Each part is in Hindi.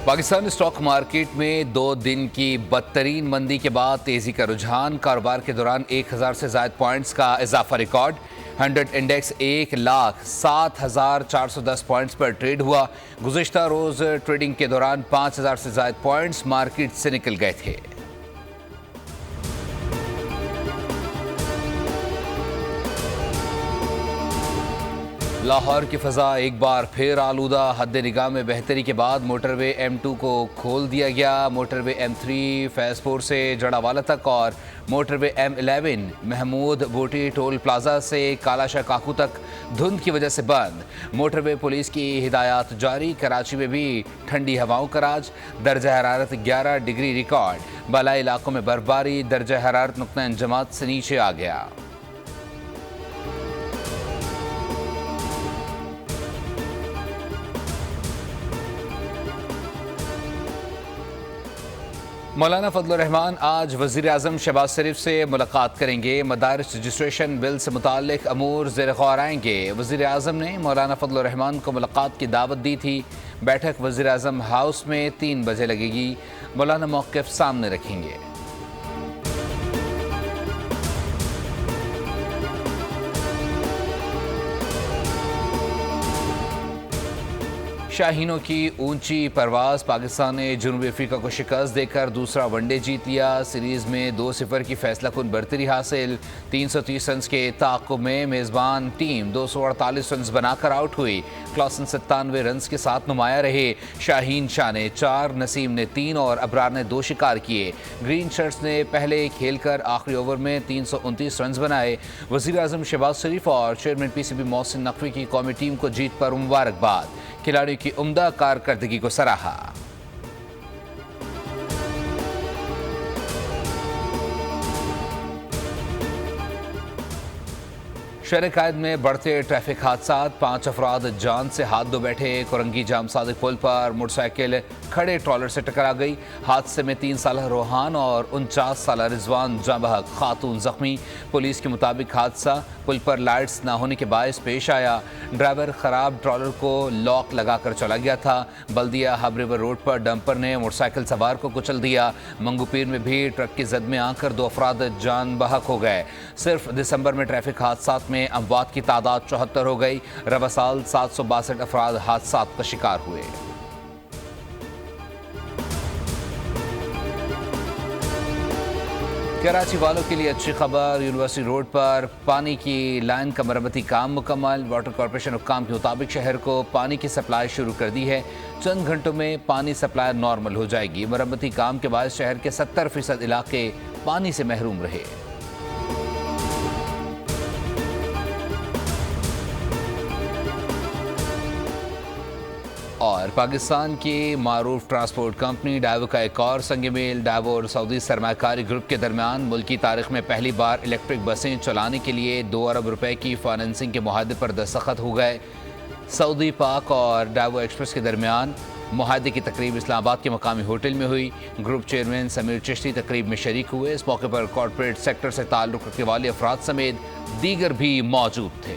पाकिस्तान स्टॉक मार्केट में 2 दिन की बदतरीन मंदी के बाद तेजी का रुझान। कारोबार के दौरान 1000 से ज्यादा पॉइंट्स का इजाफा रिकॉर्ड। 100 इंडेक्स 1,07,410 पॉइंट्स पर ट्रेड हुआ। गुज़िश्ता रोज ट्रेडिंग के दौरान 5000 से ज्यादा पॉइंट्स मार्केट से निकल गए थे। लाहौर की फ़ज़ा एक बार फिर आलूदा। हद निगाह में बेहतरी के बाद मोटरवे M2 को खोल दिया गया। मोटरवे M3 फैज़पुर से जड़ावाला तक और मोटरवे M11 महमूद बूटी टोल प्लाजा से कालाशाह काकू तक धुंध की वजह से बंद। मोटरवे पुलिस की हिदायत जारी। कराची में भी ठंडी हवाओं का राज। दर्जा हरारत 11 डिग्री रिकॉर्ड। बालाई इलाकों में बर्फबारी। दर्जा हरारत नुक्ता इंजमात से नीचे आ गया। मौलाना फजल रहमान आज वज़ीर आज़म शहबाज शरीफ से मुलाकात करेंगे। मदारिस रजिस्ट्रेशन बिल से मुताल्लिक अमूर ज़ेर गौर आएंगे। वज़ीर आज़म ने मौलाना फजल रहमान को मुलाकात की दावत दी थी। बैठक वज़ीर आज़म हाउस में 3 बजे लगेगी। मौलाना मौक़िफ़ सामने रखेंगे। शाहीनों की ऊंची परवाज। पाकिस्तान ने जनूबी अफ्रीका को शिकस्त देकर दूसरा वनडे जीत लिया। सीरीज में 2-0 की फैसलाकुन बढ़तरी हासिल। 330 रन के ताक़ुब में मेज़बान टीम 248 रन बनाकर आउट हुई। क्लॉसन 97 रन के साथ नुमाया रहे। शाहीन शाह ने 4, नसीम ने 3 और अबरार ने 2 शिकार किए। ग्रीन शर्ट्स ने पहले खेलकर आखिरी ओवर में 329 रन बनाए। वज़ीर आज़म शहबाज शरीफ और चेयरमैन PCB मोहसिन नकवी की कौमी टीम को जीत पर मुबारकबाद। खिलाड़ियों की उम्दा कारकर्दगी को सराहा। शहर कायद में बढ़ते ट्रैफिक हादसात। 5 अफराद जान से हाथ धो बैठे। कोरंगी जाम सादिक पुल पर मोटरसाइकिल खड़े ट्रॉलर से टकरा गई। हादसे में 3 साल रोहान और 49 साल रिजवान जाबहक खातून जख्मी। पुलिस के मुताबिक हादसा पुल पर लाइट्स न होने के बायस पेश आया। ड्राइवर खराब ट्रॉलर को लॉक लगाकर चला गया था। बल्दिया हब रिवर रोड पर डंपर ने मोटरसाइकिल सवार को कुचल दिया। मंगूपीर में भी ट्रक की जद में आकर 2 अफराद जान बहक हो गए। सिर्फ दिसंबर में ट्रैफिक हादसात में अमवात की तादाद 74 हो गई। रबा साल 762 अफराद हादसात का शिकार हुए। कराची वालों के लिए अच्छी खबर। यूनिवर्सिटी रोड पर पानी की लाइन का मरम्मती काम मुकम्मल। वाटर कॉरपोरेशन हुक्काम के मुताबिक शहर को पानी की सप्लाई शुरू कर दी है। चंद घंटों में पानी सप्लाई नॉर्मल हो जाएगी। मरम्मती काम के बाद शहर के 70% इलाके पानी से महरूम रहे। और पाकिस्तान की मारूफ ट्रांसपोर्ट कंपनी डावो का एक और संग मेल। डावो और सऊदी सरमाकारी ग्रुप के दरमियान मुल्की तारीख में पहली बार इलेक्ट्रिक बसें चलाने के लिए 2 अरब रुपए की फाइनेंसिंग के मुआहदे पर दस्तखत हो गए। सऊदी पाक और डावो एक्सप्रेस के दरमियान मुआहदे की तकरीब इस्लामाबाद के मकामी होटल में हुई। ग्रुप चेयरमैन समीर चिश्ती तकरीब में शरीक हुए। इस मौके पर कॉरपोरेट सेक्टर से ताल्लुक़ रखने वाले अफराद समेत दीगर भी मौजूद थे।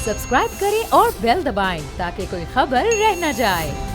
सब्सक्राइब करें और बेल दबाएं ताकि कोई खबर रह न जाए।